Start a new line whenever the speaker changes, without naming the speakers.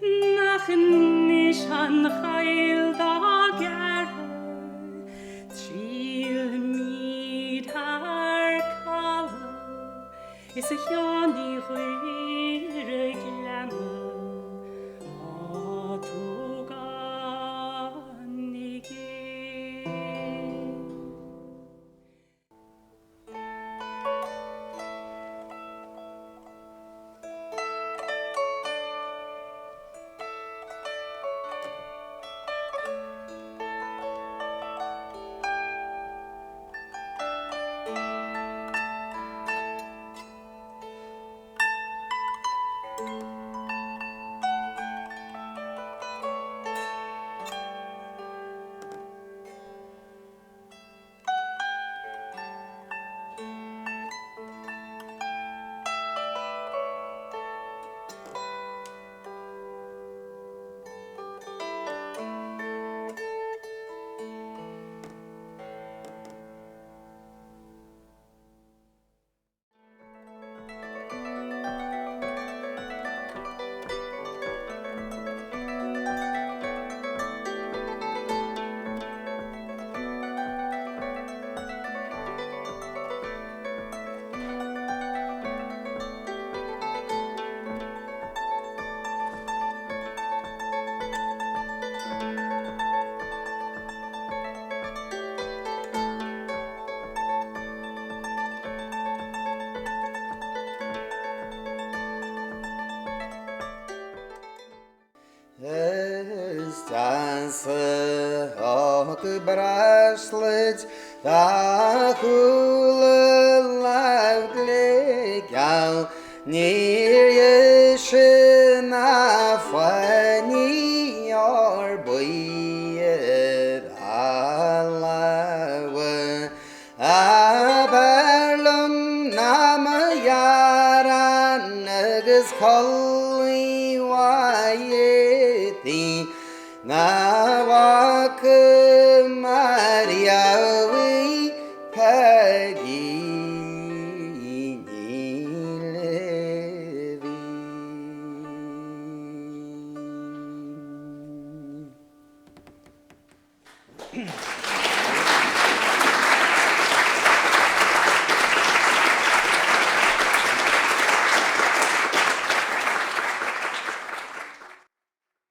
nach nishan chayil dager chil mid har kala is a yoni huire glamour
Bracelet, Dachula Lavglik, Yau Near Yeshina Fani or Boyed Allah Aberlum Namayaran Nagas Kali Wayeti Nawak Mariawi Peggy Levi.